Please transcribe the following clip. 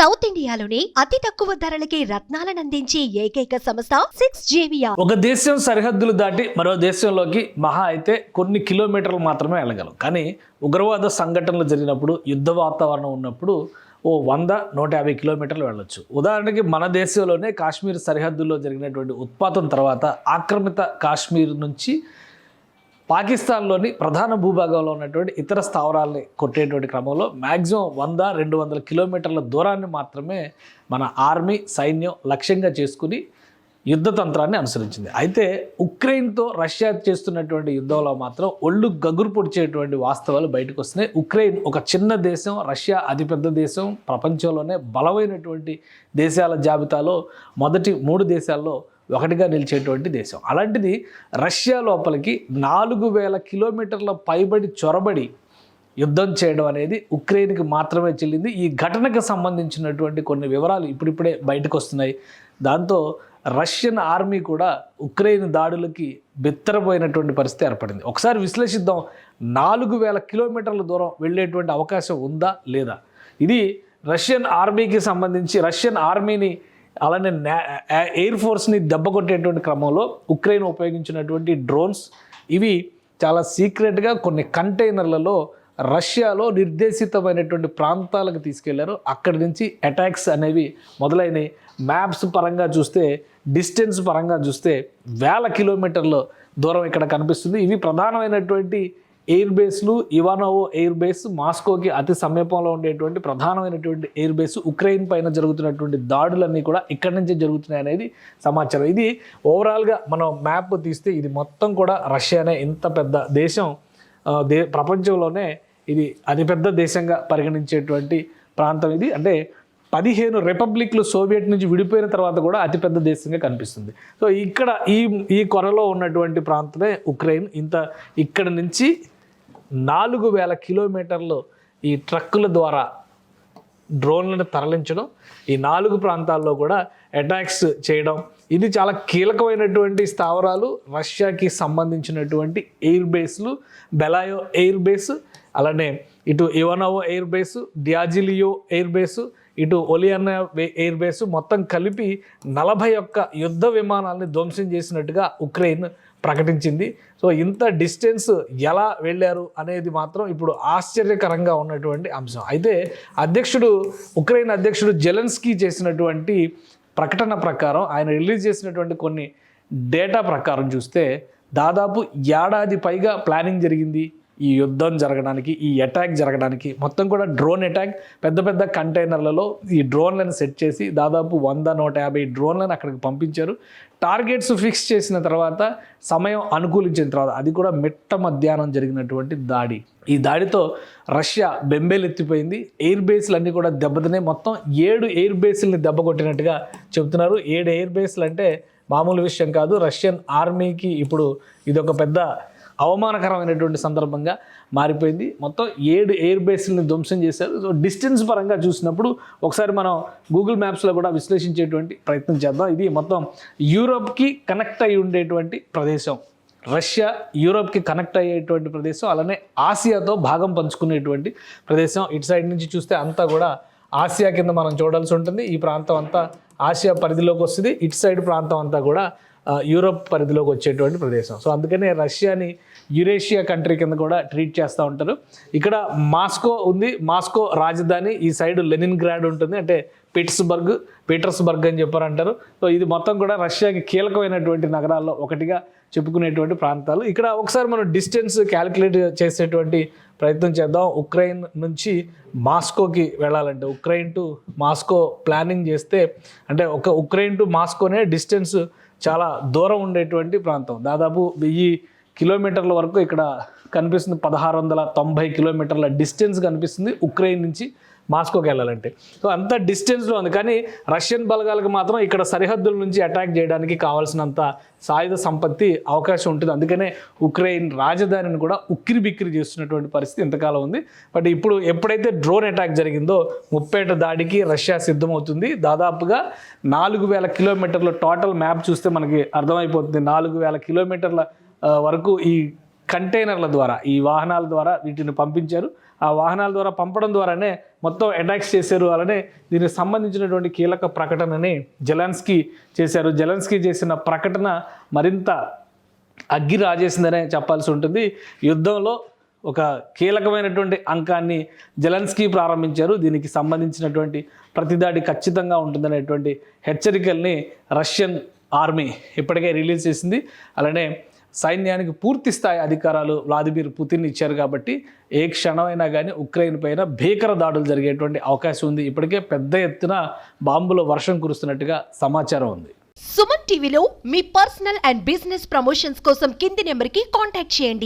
South ఇండియాలోనే అతి తక్కువ ధరలకి రత్నాలను అందించే ఏకైక సంస్థ 6JVR. ఒక దేశం సరిహద్దులు దాటి మరో దేశంలోకి మహా అయితే కొన్ని కిలోమీటర్లు మాత్రమే వెళ్ళగలం. కానీ ఉగ్రవాద సంఘటనలు జరిగినప్పుడు యుద్ధ వాతావరణం ఉన్నప్పుడు 100-150 కిలోమీటర్లు వెళ్ళొచ్చు. ఉదాహరణకి మన దేశంలోనే కాశ్మీర్ సరిహద్దుల్లో జరిగినటువంటి ఉత్పాతం తర్వాత ఆక్రమిత కాశ్మీర్ నుంచి పాకిస్తాన్లోని ప్రధాన భూభాగంలో ఉన్నటువంటి ఇతర స్థావరాలని కొట్టేటువంటి క్రమంలో మ్యాక్సిమం 100-200 కిలోమీటర్ల దూరాన్ని మాత్రమే మన ఆర్మీ సైన్యం లక్ష్యంగా చేసుకుని యుద్ధ తంత్రాన్ని అనుసరించింది. అయితే ఉక్రెయిన్తో రష్యా చేస్తున్నటువంటి యుద్ధంలో మాత్రం ఒళ్ళు గగురు పొడిచేటువంటి వాస్తవాలు బయటకు వస్తున్నాయి. ఉక్రెయిన్ ఒక చిన్న దేశం, రష్యా అతిపెద్ద దేశం, ప్రపంచంలోనే బలమైనటువంటి దేశాల జాబితాలో మొదటి 3 దేశాల్లో ఒకటిగా నిలిచేటువంటి దేశం. అలాంటిది రష్యా లోపలికి 4000 కిలోమీటర్ల పైబడి చొరబడి యుద్ధం చేయడం అనేది ఉక్రెయిన్కి మాత్రమే చెల్లింది. ఈ ఘటనకు సంబంధించినటువంటి కొన్ని వివరాలు ఇప్పుడిప్పుడే బయటకు వస్తున్నాయి. దాంతో రష్యన్ ఆర్మీ కూడా ఉక్రెయిన్ దాడులకి బెత్తరపోయినటువంటి పరిస్థితి ఏర్పడింది. ఒకసారి విశ్లేషిద్దాం. 4000 కిలోమీటర్ల దూరం వెళ్ళేటువంటి అవకాశం ఉందా లేదా? ఇది రష్యన్ ఆర్మీకి సంబంధించి రష్యన్ ఆర్మీని అలానే ఎయిర్ ఫోర్స్ని దెబ్బకొట్టేటువంటి క్రమంలో ఉక్రెయిన్ ఉపయోగించినటువంటి డ్రోన్స్ ఇవి చాలా సీక్రెట్గా కొన్ని కంటైనర్లలో రష్యాలో నిర్దేశితమైనటువంటి ప్రాంతాలకు తీసుకెళ్లారు. అక్కడి నుంచి అటాక్స్ అనేవి మొదలైనవి. మ్యాప్స్ పరంగా చూస్తే, డిస్టెన్స్ పరంగా చూస్తే 1000 కిలోమీటర్ల దూరం ఇక్కడ కనిపిస్తుంది. ఇవి ప్రధానమైనటువంటి ఎయిర్ బేస్లు. ఇవానోవో ఎయిర్ బేస్ మాస్కోకి అతి సమీపంలో ఉండేటువంటి ప్రధానమైనటువంటి ఎయిర్ బేస్. ఉక్రెయిన్ పైన జరుగుతున్నటువంటి దాడులన్నీ కూడా ఇక్కడి నుంచే జరుగుతున్నాయి అనేది సమాచారం. ఇది ఓవరాల్గా మనం మ్యాప్ తీస్తే ఇది మొత్తం కూడా రష్యానే. ఇంత పెద్ద దేశం ప్రపంచంలోనే ఇది అతిపెద్ద దేశంగా పరిగణించేటువంటి ప్రాంతం ఇది. అంటే 15 రిపబ్లిక్లు సోవియట్ నుంచి విడిపోయిన తర్వాత కూడా అతిపెద్ద దేశంగా కనిపిస్తుంది. సో ఇక్కడ ఈ కొరలో ఉన్నటువంటి ప్రాంతమే ఉక్రెయిన్. ఇక్కడ నుంచి 4000 కిలోమీటర్లు ఈ ట్రక్కుల ద్వారా డ్రోన్లను తరలించడం, ఈ 4 ప్రాంతాల్లో కూడా అటాక్స్ చేయడం, ఇది చాలా కీలకమైనటువంటి స్థావరాలు. రష్యాకి సంబంధించినటువంటి ఎయిర్ బేస్లు, బెలాయో ఎయిర్ బేస్, అలానే ఇటు ఇవానోవో ఎయిర్ బేసు, డియాజిలియో ఎయిర్ బేసు, ఇటు ఒలియన్నా ఎయిర్ బేసు మొత్తం కలిపి 41 యుద్ధ విమానాలని ధ్వంసం చేసినట్టుగా ఉక్రెయిన్ ప్రకటించింది. సో ఇంత డిస్టెన్స్ ఎలా వెళ్ళారు అనేది మాత్రం ఇప్పుడు ఆశ్చర్యకరంగా ఉన్నటువంటి అంశం. అయితే ఉక్రెయిన్ అధ్యక్షుడు జెలెన్స్కీ చేసినటువంటి ప్రకటన ప్రకారం, ఆయన రిలీజ్ చేసినటువంటి కొన్ని డేటా ప్రకారం చూస్తే దాదాపు ఏడాది పైగా ప్లానింగ్ జరిగింది ఈ యుద్ధం జరగడానికి, ఈ అటాక్ జరగడానికి. మొత్తం కూడా డ్రోన్ అటాక్, పెద్ద పెద్ద కంటైనర్లలో ఈ డ్రోన్లను సెట్ చేసి దాదాపు 100-150 డ్రోన్లను అక్కడికి పంపించారు. టార్గెట్స్ ఫిక్స్ చేసిన తర్వాత, సమయం అనుకూలించిన తర్వాత, అది కూడా మిట్ట మధ్యాహ్నం జరిగినటువంటి దాడి. ఈ దాడితో రష్యా బెంబేలెత్తిపోయింది. ఎయిర్ బేస్లు అన్నీ కూడా దెబ్బతిన్నాయి. మొత్తం 7 ఎయిర్ బేస్లని దెబ్బ కొట్టినట్టుగా చెబుతున్నారు. 7 ఎయిర్ బేస్లు అంటే మామూలు విషయం కాదు. రష్యన్ ఆర్మీకి ఇప్పుడు ఇదొక పెద్ద అవమానకరమైనటువంటి సందర్భంగా మారిపోయింది. మొత్తం 7 ఎయిర్ బేస్లని ధ్వంసం చేశారు. సో డిస్టెన్స్ పరంగా చూసినప్పుడు ఒకసారి మనం గూగుల్ మ్యాప్స్లో కూడా విశ్లేషించేటువంటి ప్రయత్నం చేద్దాం. ఇది మొత్తం యూరోప్కి కనెక్ట్ అయి ఉండేటువంటి ప్రదేశం. రష్యా యూరోప్కి కనెక్ట్ అయ్యేటువంటి ప్రదేశం, అలానే ఆసియాతో భాగం పంచుకునేటువంటి ప్రదేశం. ఇటు సైడ్ నుంచి చూస్తే అంతా కూడా ఆసియా కింద మనం చూడాల్సి ఉంటుంది. ఈ ప్రాంతం అంతా ఆసియా పరిధిలోకి వస్తుంది. ఇటు సైడ్ ప్రాంతం అంతా కూడా యూరోప్ పరిధిలోకి వచ్చేటువంటి ప్రదేశం. సో అందుకనే రష్యాని యురేషియా కంట్రీ కింద కూడా ట్రీట్ చేస్తూ ఉంటారు. ఇక్కడ మాస్కో ఉంది, మాస్కో రాజధాని. ఈ సైడ్ లెనిన్గ్రాడ్ ఉంటుంది, అంటే పీటర్స్బర్గ్ అని చెప్పారంటారు. సో ఇది మొత్తం కూడా రష్యాకి కీలకమైనటువంటి నగరాల్లో ఒకటిగా చెప్పుకునేటువంటి ప్రాంతాలు. ఇక్కడ ఒకసారి మనం డిస్టెన్స్ క్యాలిక్యులేట్ చేసేటువంటి ప్రయత్నం చేద్దాం. ఉక్రెయిన్ నుంచి మాస్కోకి వెళ్ళాలంటే, ఉక్రెయిన్ టు మాస్కో ప్లానింగ్ చేస్తే, అంటే ఉక్రెయిన్ టు మాస్కోనే డిస్టెన్స్ చాలా దూరం ఉండేటువంటి ప్రాంతం. దాదాపు 1000 కిలోమీటర్ల వరకు ఇక్కడ కనిపిస్తుంది. 1690 కిలోమీటర్ల డిస్టెన్స్ కనిపిస్తుంది ఉక్రెయిన్ నుంచి మాస్కోకి వెళ్ళాలంటే. సో అంత డిస్టెన్స్లో ఉంది. కానీ రష్యన్ బలగాలకు మాత్రం ఇక్కడ సరిహద్దుల నుంచి అటాక్ చేయడానికి కావాల్సినంత సాయుధ సంపత్తి అవకాశం ఉంటుంది. అందుకనే ఉక్రెయిన్ రాజధానిని కూడా ఉక్కిరి బిక్కిరి చేస్తున్నటువంటి పరిస్థితి ఇంతకాలం ఉంది. బట్ ఇప్పుడు ఎప్పుడైతే డ్రోన్ అటాక్ జరిగిందో ముప్పేట దాడికి రష్యా సిద్ధమవుతుంది. దాదాపుగా 4000 కిలోమీటర్ల టోటల్ మ్యాప్ చూస్తే మనకి అర్థమైపోతుంది. 4000 కిలోమీటర్ల వరకు ఈ కంటైనర్ల ద్వారా, ఈ వాహనాల ద్వారా వీటిని పంపించారు. ఆ వాహనాల ద్వారా పంపడం ద్వారానే మొత్తం అటాక్స్ చేశారు. అలానే దీనికి సంబంధించినటువంటి కీలక ప్రకటనని జెలెన్స్కీ చేశారు. జెలెన్స్కీ చేసిన ప్రకటన మరింత అగ్గి రాజేసిందనే చెప్పాల్సి ఉంటుంది. యుద్ధంలో ఒక కీలకమైనటువంటి అంకాన్ని జెలెన్స్కీ ప్రారంభించారు. దీనికి సంబంధించినటువంటి ప్రతిదాడి ఖచ్చితంగా ఉంటుందనేటువంటి హెచ్చరికల్ని రష్యన్ ఆర్మీ ఇప్పటికే రిలీజ్ చేసింది. అలానే సైన్యానికి పూర్తి స్థాయి అధికారాలు వ్లాదిమిర్ పుతిన్ ఇచ్చారు. కాబట్టి ఏ క్షణమైనా కానీ ఉక్రెయిన్ పైన భీకర దాడులు జరిగేటువంటి అవకాశం ఉంది. ఇప్పటికే పెద్ద ఎత్తున బాంబుల వర్షం కురుస్తున్నట్టుగా సమాచారం ఉంది. సుమన్ టీవీలో మీ పర్సనల్ అండ్ బిజినెస్ ప్రమోషన్స్ కోసం కింది నెంబర్కి కాంటాక్ట్ చేయండి.